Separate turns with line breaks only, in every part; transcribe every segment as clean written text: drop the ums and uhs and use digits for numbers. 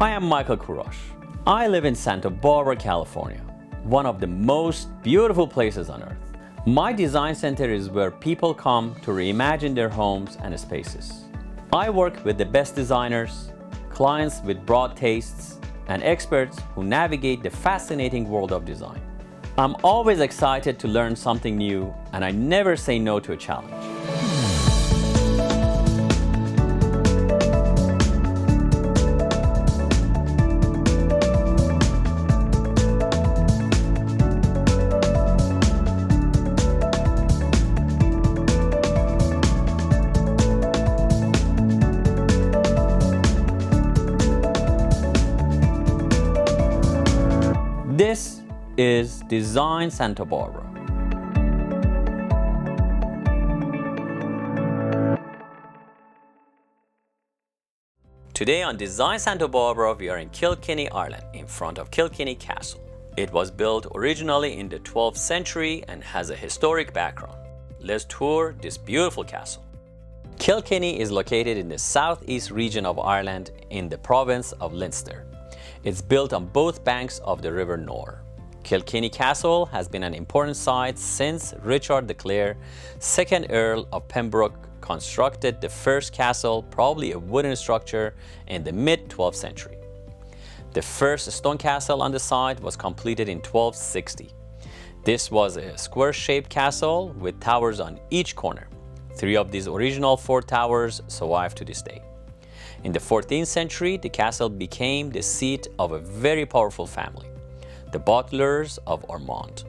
I am Michael Kurosh. I live in Santa Barbara, California, one of the most beautiful places on earth. My design center is where people come to reimagine their homes and spaces. I work with the best designers, clients with broad tastes, and experts who navigate the fascinating world of design. I'm always excited to learn something new, and I never say no to a challenge. This is Design Santa Barbara. Today on Design Santa Barbara, we are in Kilkenny, Ireland, in front of Kilkenny Castle. It was built originally in the 12th century and has a historic background. Let's tour this beautiful castle. Kilkenny is located in the southeast region of Ireland in the province of Leinster. It's built on both banks of the River Nore. Kilkenny Castle has been an important site since Richard the Clare, 2nd Earl of Pembroke, constructed the first castle, probably a wooden structure, in the mid-12th century. The first stone castle on the site was completed in 1260. This was a square-shaped castle with towers on each corner. 3 of these original 4 towers survive to this day. In the 14th century, the castle became the seat of a very powerful family, the Butlers of Ormond.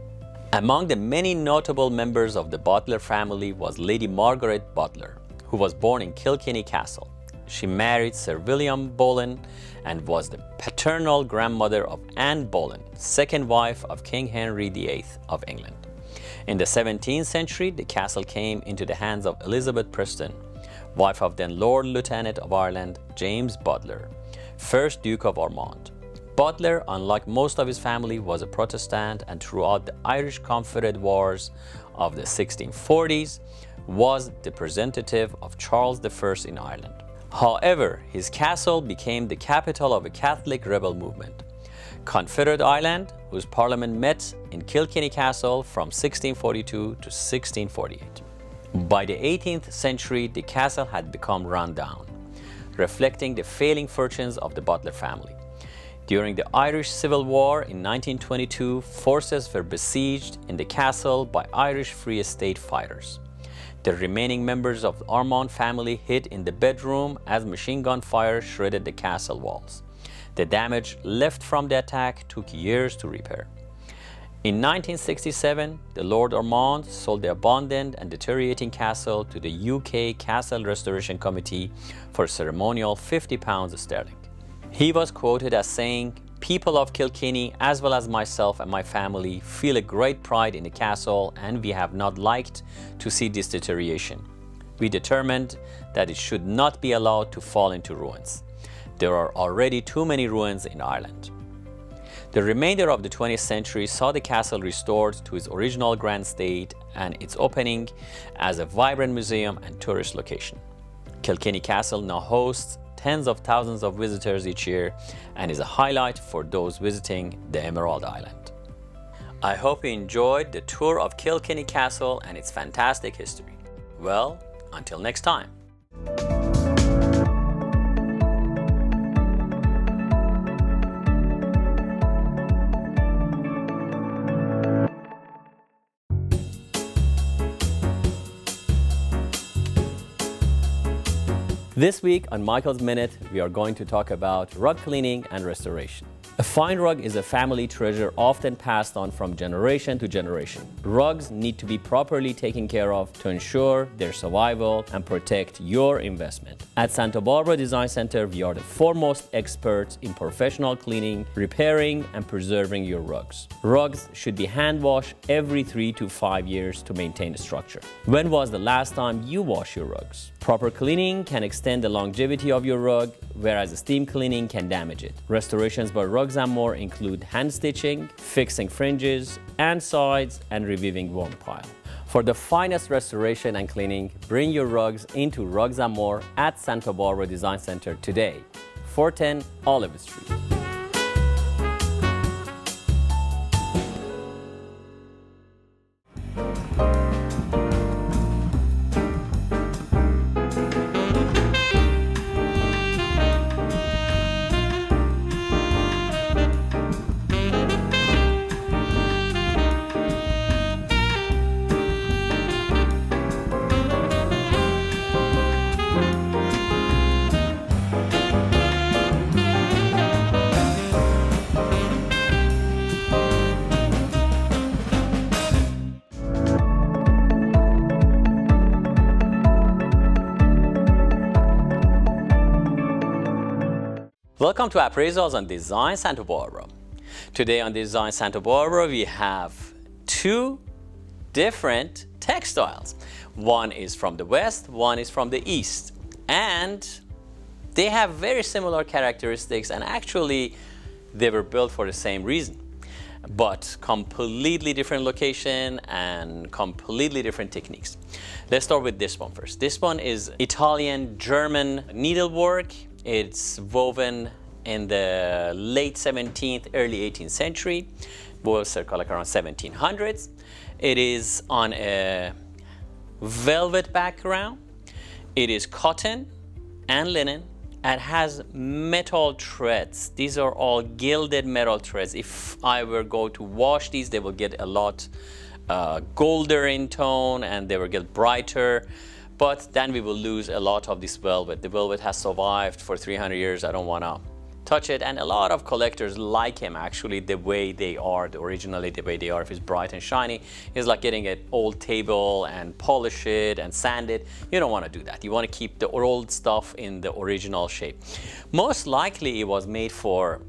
Among the many notable members of the Butler family was Lady Margaret Butler, who was born in Kilkenny Castle. She married Sir William Boleyn and was the paternal grandmother of Anne Boleyn, second wife of King Henry VIII of England. In the 17th century, the castle came into the hands of Elizabeth Preston, wife of then Lord Lieutenant of Ireland, James Butler, 1st Duke of Ormond. Butler, unlike most of his family, was a Protestant, and throughout the Irish Confederate Wars of the 1640s, was the representative of Charles I in Ireland. However, his castle became the capital of a Catholic rebel movement, Confederate Ireland, whose parliament met in Kilkenny Castle from 1642 to 1648. By the 18th century, the castle had become run down, reflecting the failing fortunes of the Butler family. During the Irish Civil War in 1922, forces were besieged in the castle by Irish Free State fighters. The remaining members of the Ormond family hid in the bedroom as machine gun fire shredded the castle walls. The damage left from the attack took years to repair. In 1967, the Lord Ormond sold the abandoned and deteriorating castle to the UK Castle Restoration Committee for a ceremonial £50 sterling. He was quoted as saying, "People of Kilkenny, as well as myself and my family, feel a great pride in the castle, and we have not liked to see this deterioration. We determined that it should not be allowed to fall into ruins. There are already too many ruins in Ireland." The remainder of the 20th century saw the castle restored to its original grand state and its opening as a vibrant museum and tourist location. Kilkenny Castle now hosts tens of thousands of visitors each year and is a highlight for those visiting the Emerald Island. I hope you enjoyed the tour of Kilkenny Castle and its fantastic history. Well, until next time. This week on Michael's Minute, we are going to talk about rug cleaning and restoration. A fine rug is a family treasure often passed on from generation to generation. Rugs need to be properly taken care of to ensure their survival and protect your investment. At Santa Barbara Design Center, we are the foremost experts in professional cleaning, repairing, and preserving your rugs. Rugs should be hand washed every 3 to 5 years to maintain structure. When was the last time you washed your rugs? Proper cleaning can extend the longevity of your rug, whereas steam cleaning can damage it. Restorations by Rugs & More include hand stitching, fixing fringes and sides, and reviewing worn pile. For the finest restoration and cleaning, bring your rugs into Rugs & More at Santa Barbara Design Center today. 410 Olive Street. Welcome to Appraisals on Design Santa Barbara. Today on Design Santa Barbara we have two different textiles. One is from the west, one is from the east. And they have very similar characteristics, and actually they were built for the same reason. But completely different location and completely different techniques. Let's start with this one first. This one is Italian-German needlework. It's woven in the late 17th, early 18th century, was circa like around 1700s. It is on a velvet background. It is cotton and linen, and has metal threads. These are all gilded metal threads. If I were go to wash these, they will get a lot golder in tone, and they will get brighter. But then we will lose a lot of this velvet. The velvet has survived for 300 years. I don't want to touch it. And a lot of collectors like him actually the way they are, originally the way they are. If it's bright and shiny, it's like getting an old table and polish it and sand it. You don't want to do that. You want to keep the old stuff in the original shape. Most likely it was made for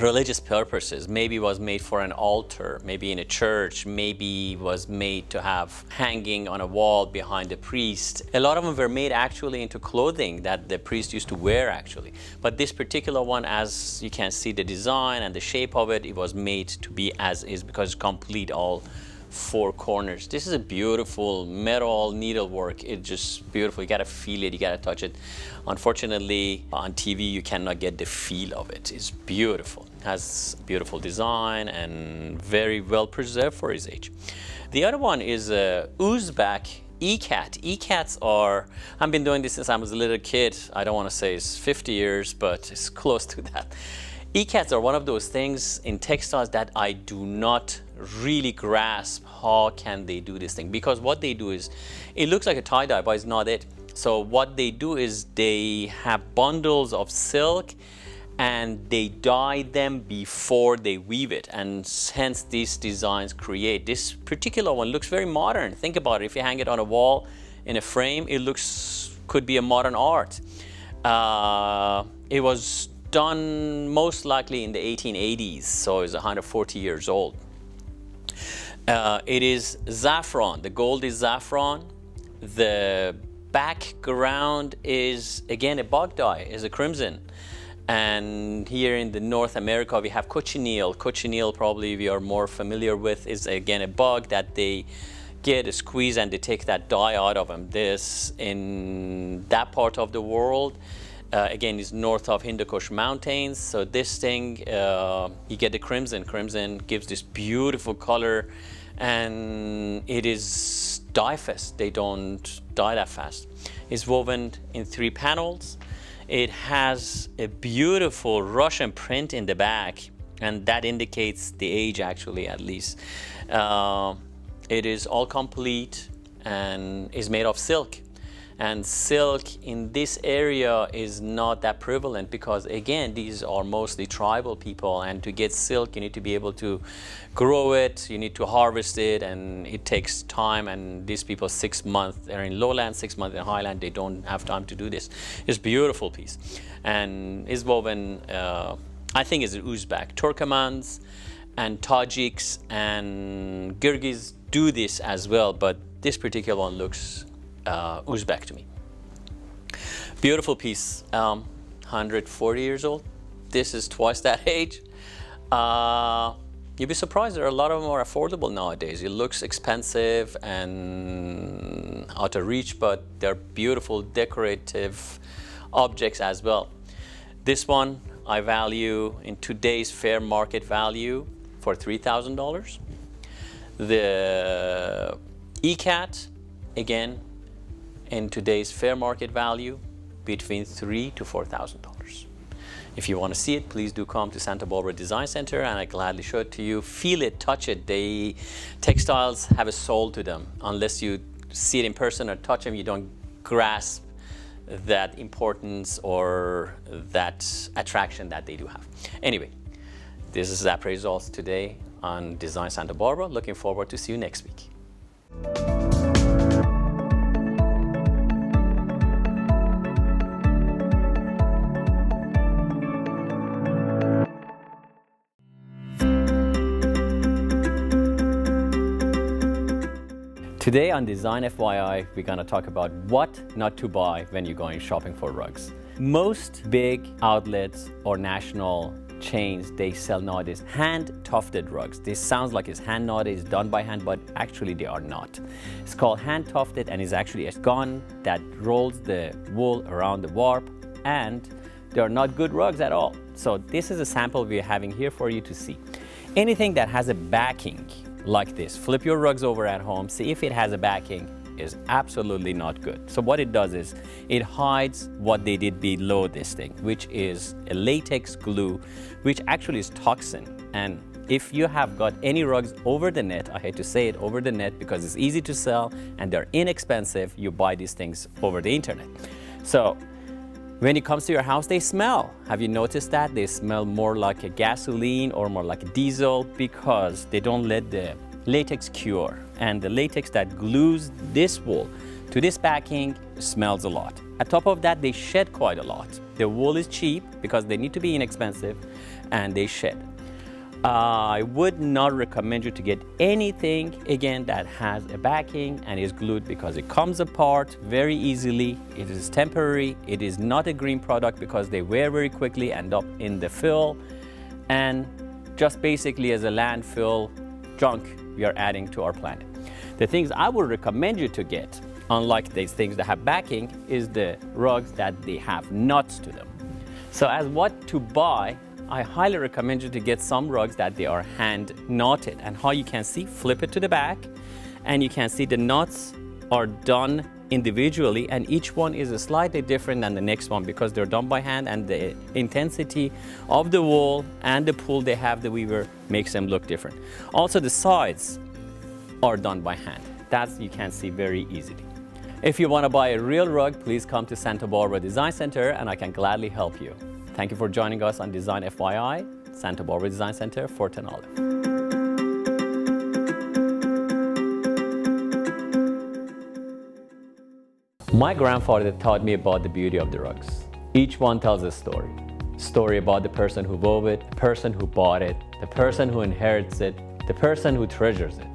religious purposes. Maybe it was made for an altar, maybe in a church, maybe it was made to have hanging on a wall behind the priest. A lot of them were made actually into clothing that the priest used to wear actually. But this particular one, as you can see the design and the shape of it, it was made to be as is because it's complete all four corners. This is a beautiful metal needlework. It's just beautiful. You gotta feel it, you gotta touch it. Unfortunately, on TV you cannot get the feel of it. It's beautiful. It has beautiful design and very well preserved for its age. The other one is Uzbek ikat. Ikats are, I've been doing this since I was a little kid. I don't want to say it's 50 years, but it's close to that. Ikats are one of those things in textiles that I do not really grasp how can they do this thing, because what they do is, it looks like a tie-dye, but it's not it. So what they do is they have bundles of silk and they dye them before they weave it, and hence these designs create. This particular one looks very modern. Think about it. If you hang it on a wall in a frame, it could be a modern art. It was done most likely in the 1880s, so it's 140 years old. It is saffron. The gold is saffron. The background is again a bog dye, is a crimson. And here in the North America we have cochineal. Cochineal probably we are more familiar with, is again a bug that they get a squeeze and they take that dye out of them. This in that part of the world again is north of Hindu Kush mountains. So this thing you get the crimson. Crimson gives this beautiful color, and it is dye fast. They don't dye that fast. It's woven in 3 panels. It has a beautiful Russian print in the back, and that indicates the age actually, at least. It is all complete and is made of silk. And silk in this area is not that prevalent because again these are mostly tribal people, and to get silk you need to be able to grow it, you need to harvest it, and it takes time, and these people 6 months, they're in lowland, 6 months in highland, they don't have time to do this. It's a beautiful piece and is woven I think it's Uzbek. Turkmens and Tajiks and Kyrgyz do this as well, but this particular one looks Uzbek to me. Beautiful piece, 140 years old. This is twice that age. You'd be surprised there are a lot of them are affordable nowadays. It looks expensive and out of reach, but they're beautiful decorative objects as well. This one I value in today's fair market value for $3,000. The ECAT, again, in today's fair market value, between $3,000 to $4,000. If you want to see it, please do come to Santa Barbara Design Center and I gladly show it to you. Feel it, touch it. Textiles have a soul to them. Unless you see it in person or touch them, you don't grasp that importance or that attraction that they do have. Anyway, this is the appraisals today on Design Santa Barbara. Looking forward to see you next week. Today on Design FYI, we're going to talk about what not to buy when you're going shopping for rugs. Most big outlets or national chains, they sell nowadays hand-tufted rugs. This sounds like it's hand knotted, it's done by hand, but actually they are not. It's called hand-tufted and is actually a gun that rolls the wool around the warp, and they are not good rugs at all. So this is a sample we're having here for you to see. Anything that has a backing like this, flip your rugs over at home, see if it has a backing, is absolutely not good. So what it does is it hides what they did below this thing, which is a latex glue, which actually is toxin. And if you have got any rugs over the net, I hate to say it, over the net, because it's easy to sell and they're inexpensive, you buy these things over the internet. So when it comes to your house, they smell. Have you noticed that? They smell more like a gasoline or more like a diesel because they don't let the latex cure. And the latex that glues this wool to this backing smells a lot. On top of that, they shed quite a lot. The wool is cheap because they need to be inexpensive and they shed. I would not recommend you to get anything, again, that has a backing and is glued because it comes apart very easily. It is temporary. It is not a green product because they wear very quickly, end up in the fill, and just basically as a landfill junk we are adding to our planet. The things I would recommend you to get, unlike these things that have backing, is the rugs that they have nuts to them. So as what to buy, I highly recommend you to get some rugs that they are hand knotted. And how you can see, flip it to the back and you can see the knots are done individually and each one is slightly different than the next one because they're done by hand and the intensity of the wool and the pull they have, the weaver, makes them look different. Also the sides are done by hand. That you can see very easily. If you want to buy a real rug, please come to Santa Barbara Design Center and I can gladly help you. Thank you for joining us on Design FYI, Santa Barbara Design Center, Fort and Olive. My grandfather taught me about the beauty of the rugs. Each one tells a story. Story about the person who wove it, the person who bought it, the person who inherits it, the person who treasures it.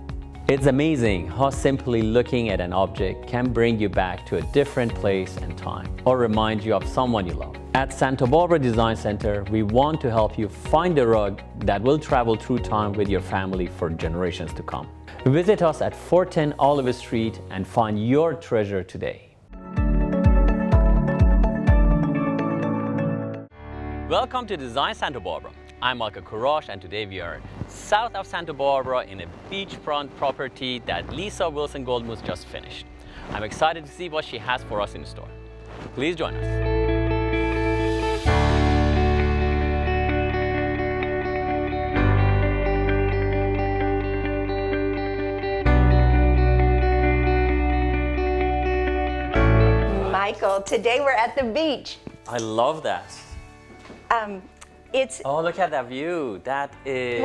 It's amazing how simply looking at an object can bring you back to a different place and time, or remind you of someone you love. At Santa Barbara Design Center, we want to help you find a rug that will travel through time with your family for generations to come. Visit us at 410 Olive Street and find your treasure today. Welcome to Design Santa Barbara. I'm Michael Kurash and today we are south of Santa Barbara in a beachfront property that Lisa Wilson Goldmuth just finished. I'm excited to see what she has for us in store. Please join us.
Michael, today we're at the beach.
I love that. Oh, look at that view. That is,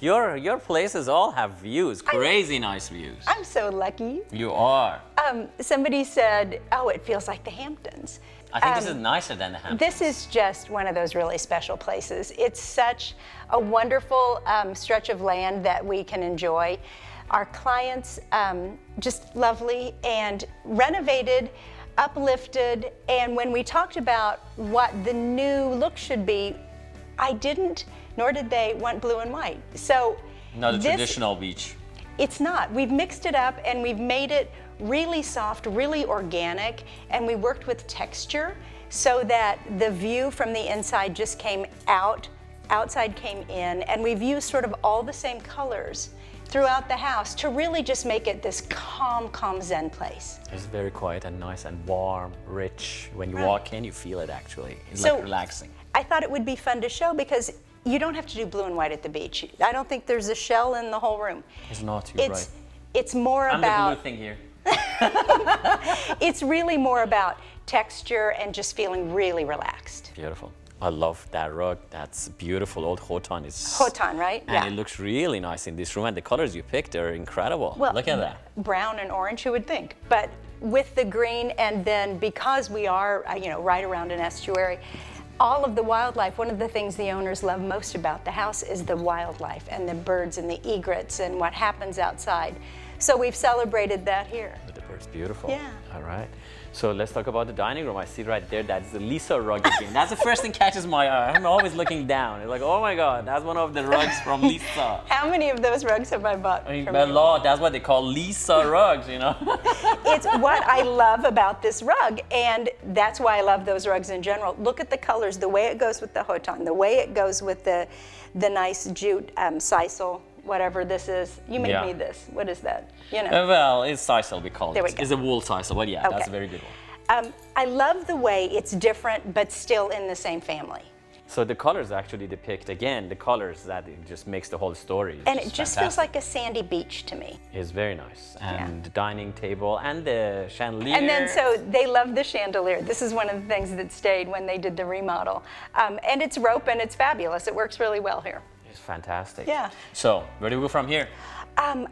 well, your places all have views, crazy nice views.
I'm so lucky.
You are.
Somebody said, oh, it feels like the Hamptons.
I think this is nicer than the Hamptons.
This is just one of those really special places. It's such a wonderful stretch of land that we can enjoy. Our clients, just lovely and renovated, uplifted, and when we talked about what the new look should be, I didn't, nor did they, want blue and white. So
not a traditional beach.
It's not. We've mixed it up and we've made it really soft, really organic, and we worked with texture so that the view from the inside just came out, outside came in, and we've used sort of all the same colors throughout the house to really just make it this calm, calm Zen place.
It's very quiet and nice and warm, rich. When you walk in, you feel it actually. It's
So-
like relaxing.
I thought it would be fun to show because you don't have to do blue and white at the beach. I don't think there's a shell in the whole room.
It's not, you're right.
It's more
I'm
about,
the blue thing here.
it's really more about texture and just feeling really relaxed.
Beautiful. I love that rug. That's beautiful. Old Khotan is.
Khotan, right?
And it looks really nice in this room. And the colors you picked are incredible.
Well,
look at that.
Brown and orange, who would think? But with the green, and then because we are, right around an estuary, all of the wildlife, one of the things the owners love most about the house is the wildlife and the birds and the egrets and what happens outside. So we've celebrated that here.
The bird's beautiful.
Yeah.
All right. So let's talk about the dining room. I see right there, that's the Lisa rug again. That's the first thing catches my eye. I'm always looking down. It's like, oh my God, that's one of the rugs from Lisa.
How many of those rugs have I bought?
I mean,
from
a
you?
lot. That's what they call Lisa rugs, you know?
It's what I love about this rug, and that's why I love those rugs in general. Look at the colors, the way it goes with the Khotan, the way it goes with the nice jute sisal, whatever this is. You made me this. What is that?
Well, it's sisal, we call
There we
it.
go.
It's a wool sisal, but yeah, that's
Okay.
a very good one.
I love the way it's different, but still in the same family.
So the colors actually depict, again, the colors that it just makes the whole story.
And it just feels like a sandy beach to me.
It's very nice. And the dining table and the chandelier.
And then so they love the chandelier. This is one of the things that stayed when they did the remodel. And it's rope and it's fabulous. It works really well here.
It's fantastic.
Yeah.
So where do we go from here?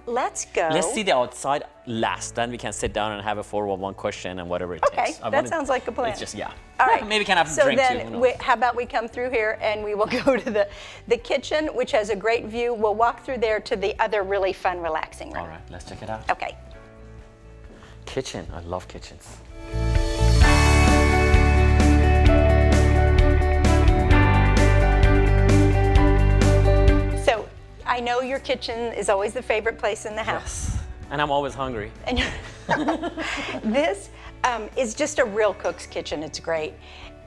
Let's go.
Let's see the outside last, then we can sit down and have a 411 question and whatever it
Okay,
takes.
that sounds like a plan.
It's just, yeah.
All right.
Maybe we can have a
so
drink
then
too.
how about we come through here and we will go to the kitchen, which has a great view. We'll walk through there to the other really fun, relaxing room.
All right, let's check it out.
Okay.
Kitchen, I love kitchens.
So I know your kitchen is always the favorite place in the house.
Yes, and I'm always hungry.
And this is just a real cook's kitchen. It's great.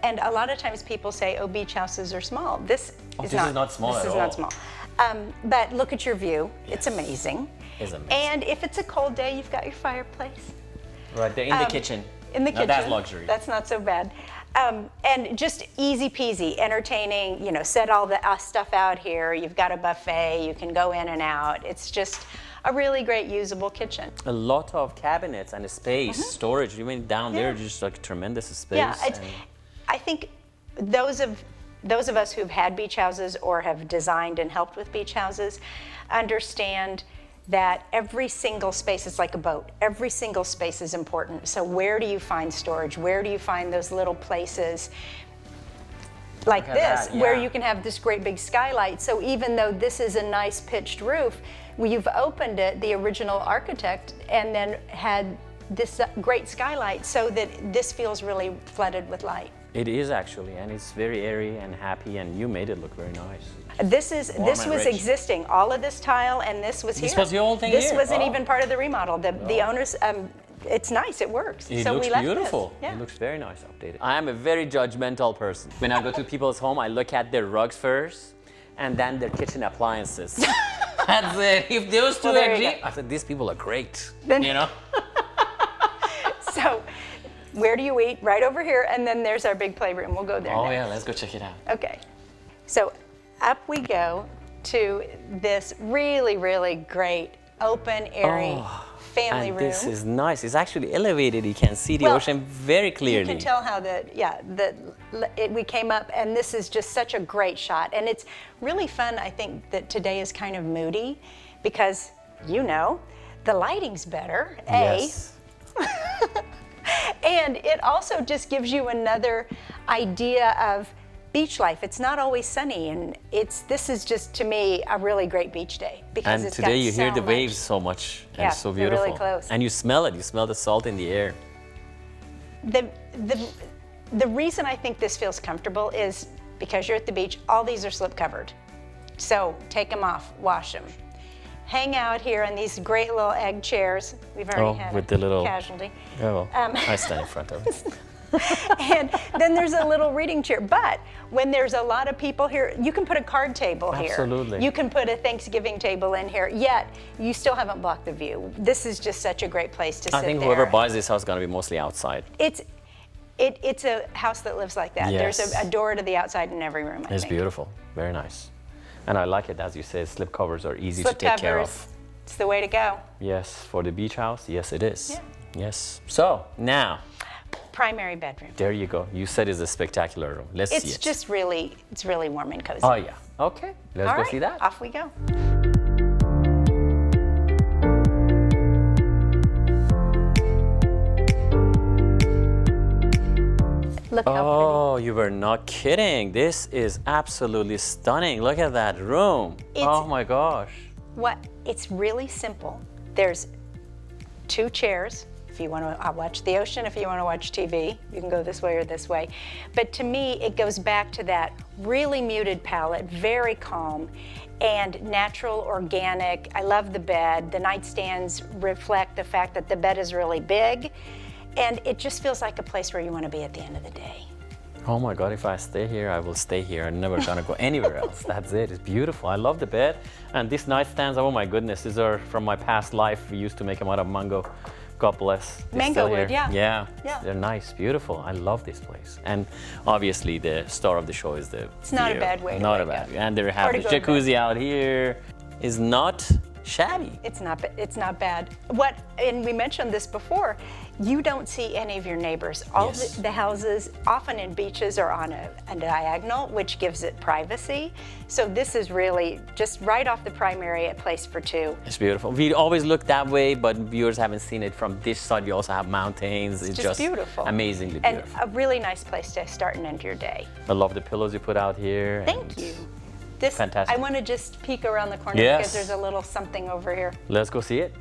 And a lot of times people say, oh, beach houses are small. This is not
small
This
at
is
all.
not small. But look at your view. It's amazing.
It's amazing.
And if it's a cold day, you've got your fireplace.
Right there in the kitchen.
In the
Now
kitchen.
that's luxury.
That's not so bad. And just easy peasy, entertaining, set all the stuff out here. You've got a buffet, you can go in and out. It's just a really great usable kitchen.
A lot of cabinets and space, storage, even down there, just like tremendous space.
Yeah,
and
I think those of us who've had beach houses or have designed and helped with beach houses understand that every single space is like a boat. Every single space is important. So where do you find storage? Where do you find those little places like
Look at
this,
that,
where
yeah.
you can have this great big skylight? So even though this is a nice pitched roof, you've opened it, the original architect, and then had this great skylight so that this feels really flooded with light.
it is actually, and it's very airy and happy, and you made it look very nice.
This
and
was
rich.
existing, all of this tile, and this was here.
This was the whole thing
This
here?
wasn't
Oh.
even part of the remodel. The owners, it's nice, it works.
It
so
looks
we left
beautiful.
This. Yeah.
It looks very nice updated. I am a very judgmental person. When I go to people's home, I look at their rugs first, and then their kitchen appliances. That's it. If those two
Well, there you
agree,
go.
I said, these people are great.
Then-
You know?
So where do you eat? Right over here, and then there's our big playroom. We'll go there
Oh
next.
yeah, let's go check it out.
Okay. So up we go to this really, really great open, airy family
And
room.
this is nice. It's actually elevated. You can see the
Well,
ocean very clearly.
You can tell how we came up, and this is just such a great shot. And it's really fun, I think, that today is kind of moody because, the lighting's better,
Yes.
and it also just gives you another idea of beach life. It's not always sunny, and this is just, to me, a really great beach day because
And
it's
today
got
you hear
so
the
much.
waves so much, and
Yeah,
it's so
they're really
beautiful.
close.
And you smell it. You smell the salt in the air.
The reason I think this feels comfortable is because you're at the beach, all these are slip covered. So take them off, wash them. Hang out here in these great little egg chairs. We've already had
with
a
the little
casualty.
Yeah, well, I stand in front of it.
And then there's a little reading chair. But when there's a lot of people here, you can put a card table here.
Absolutely.
You can put a Thanksgiving table in here, yet you still haven't blocked the view. This is just such a great place to sit there.
I think whoever buys this house is going to be mostly outside.
It's a house that lives like that.
Yes.
There's a door to the outside in every room, I
It's
think.
beautiful. Very nice. And I like it, as you said, slip covers are easy
Slip
to take care
covers,
of.
it's the way to go.
Yes, for the beach house, yes it is.
Yeah.
Yes. So, now,
Primary bedroom.
there you go. You said it's a spectacular room. Let's see
It's
it.
just really, it's really warm and cozy.
Oh yeah. Okay, let's
All
go
right,
see that.
off we go. Look how
Oh, you were not kidding. This is absolutely stunning. Look at that room. Oh my gosh.
pretty. It's really simple. There's 2 chairs. If you want to watch the ocean, if you want to watch TV, you can go this way or this way. But to me, it goes back to that really muted palette, very calm and natural, organic. I love the bed. The nightstands reflect the fact that the bed is really big, and it just feels like a place where you want to be at the end of the day.
Oh my God, if I stay here, I will stay here. I'm never gonna go anywhere else. That's it, it's beautiful. I love the bed. And these nightstands, oh my goodness, these are from my past life. We used to make them out of mango. God bless. They're
Mango
still
wood,
here.
yeah.
Yeah, they're nice, beautiful. I love this place. And obviously the star of the show is the
It's not a
view.
bad way to
Not a
wake
bad
up.
And they have
Or to
the
go to bed.
jacuzzi out here. Is not shabby.
It's not bad. And we mentioned this before, you don't see any of your neighbors. All
Yes.
the houses, often in beaches, are on a diagonal, which gives it privacy. So this is really just right off the primary, a place for 2.
It's beautiful. We always look that way, but viewers haven't seen it from this side. We also have mountains. It's
Just beautiful.
Amazingly
And
beautiful.
a really nice place to start and end your day.
I love the pillows you put out here.
Thank
and
you. This,
Fantastic.
I want to just peek around the corner
Yes.
because there's a little something over here.
Let's go see it.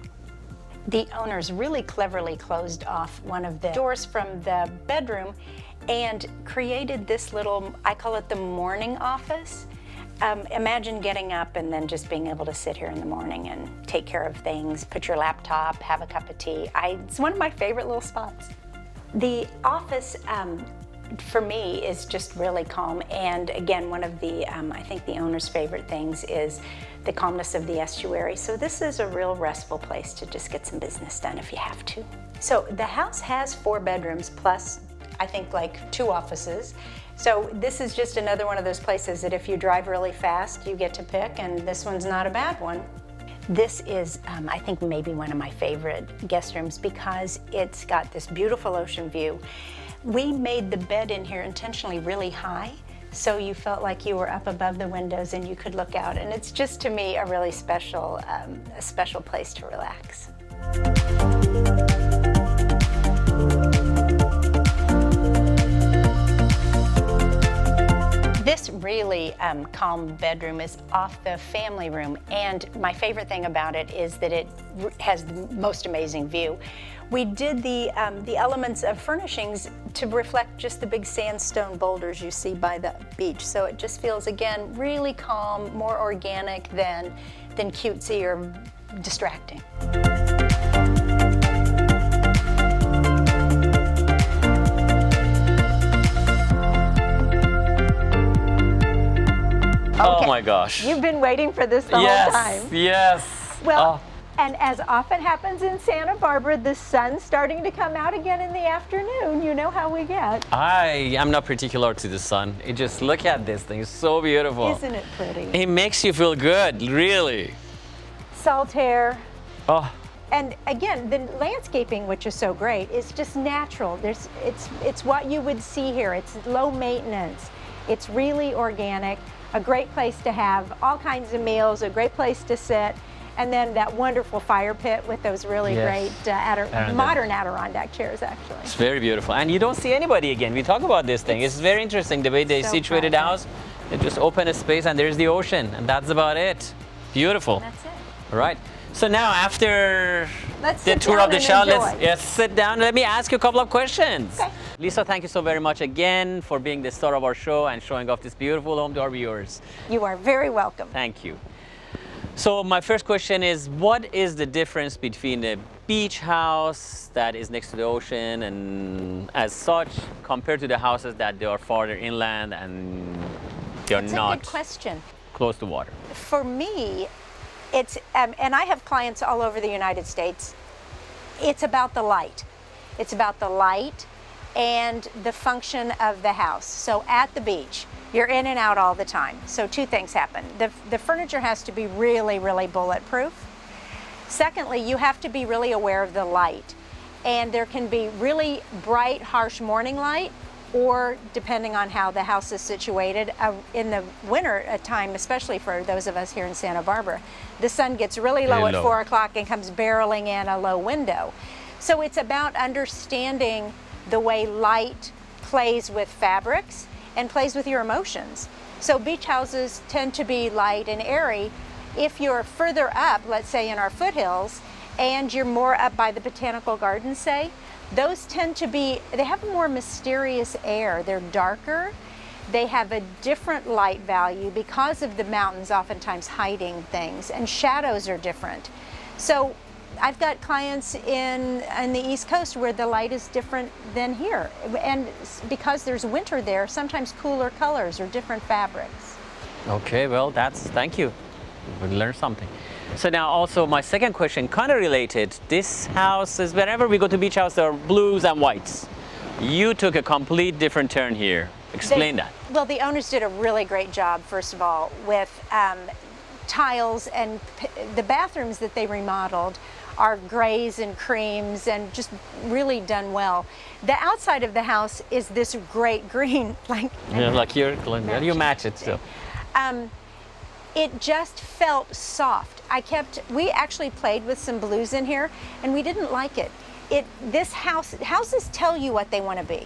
The owners really cleverly closed off one of the doors from the bedroom and created this little, I call it the morning office. Imagine getting up and then just being able to sit here in the morning and take care of things, put your laptop, have a cup of tea. It's one of my favorite little spots. The office, for me, is just really calm. And again, one of the, I think the owner's favorite things is the calmness of the estuary. So this is a real restful place to just get some business done if you have to. So the house has 4 bedrooms plus, I think, like 2 offices. So this is just another one of those places that if you drive really fast, you get to pick, and this one's not a bad one. This is, I think, maybe one of my favorite guest rooms because it's got this beautiful ocean view. We made the bed in here intentionally really high, so you felt like you were up above the windows and you could look out. And it's just, to me, a really special place to relax. This really calm bedroom is off the family room, and my favorite thing about it is that it has the most amazing view. We did the elements of furnishings to reflect just the big sandstone boulders you see by the beach, so it just feels, again, really calm, more organic than cutesy or distracting.
Oh
Okay.
my gosh.
You've been waiting for this the whole time.
Yes.
Well, and as often happens in Santa Barbara, the sun's starting to come out again in the afternoon. You know how we get.
I am not particular to the sun. It just, look at this thing. It's so beautiful.
Isn't it pretty?
It makes you feel good, really.
Salt air.
Oh,
And again, the landscaping, which is so great, is just natural. It's what you would see here. It's low maintenance. It's really organic. A great place to have all kinds of meals, a great place to sit, and then that wonderful fire pit with those really
Yes.
great modern Adirondack chairs, actually.
it's very beautiful. And you don't see anybody again. We talk about this thing. It's very interesting the way they
so
situated
private.
house. They just open a space and there's the ocean, and that's about it. Beautiful.
That's it.
All right. So now, after
Let's
the
sit
tour
down
of the
and
show,
enjoy.
let's sit down. Let me ask you a couple of questions.
Okay.
Lisa, thank you so very much again for being the star of our show and showing off this beautiful home to our viewers.
You are very welcome.
Thank you. So my first question is, what is the difference between a beach house that is next to the ocean and as such compared to the houses that they are farther inland and they're
It's
not
a good question.
close to water?
For me, it's, and I have clients all over the United States, it's about the light. It's about the light and the function of the house. So at the beach, you're in and out all the time. So two things happen. The furniture has to be really, really bulletproof. Secondly, you have to be really aware of the light. And there can be really bright, harsh morning light, or depending on how the house is situated, in the winter time, especially for those of us here in Santa Barbara, the sun gets really low at 4 o'clock and comes barreling in a low window. So it's about understanding the way light plays with fabrics and plays with your emotions. So beach houses tend to be light and airy. If you're further up, let's say in our foothills, and you're more up by the botanical gardens, say, those tend to be, they have a more mysterious air. They're darker. They have a different light value because of the mountains oftentimes hiding things, and shadows are different. So I've got clients in the East Coast where the light is different than here. And because there's winter there, sometimes cooler colors or different fabrics.
Okay, well, thank you. We learned something. So now also my second question, kind of related. This house is, whenever we go to beach house, there are blues and whites. You took a complete different turn here. Explain that.
Well, the owners did a really great job, first of all, with tiles, and the bathrooms that they remodeled are grays and creams and just really done well. The outside of the house is this great green, like
you're, you match it still.
It just felt soft. We actually played with some blues in here, and we didn't like it. Houses tell you what they want to be.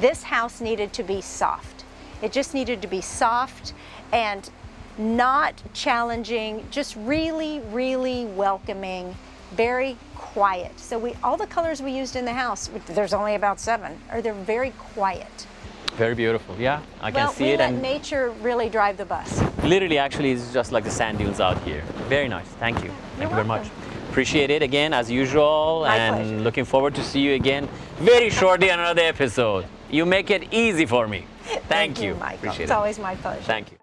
This house needed to be soft. It just needed to be soft and not challenging, just really, really welcoming, very quiet. So all the colors we used in the house, there's only about 7, they're very quiet.
Very beautiful, yeah, I can see it.
Well, we let nature really drive the bus.
Literally, actually, it's just like the sand dunes out here. Very nice, thank you. Thank you very much. Appreciate it again, as usual, and
pleasure.
looking forward to see you again very shortly on another episode. You make it easy for me. Thank you.
Michael.
Appreciate
It's
it.
always my pleasure.
Thank you.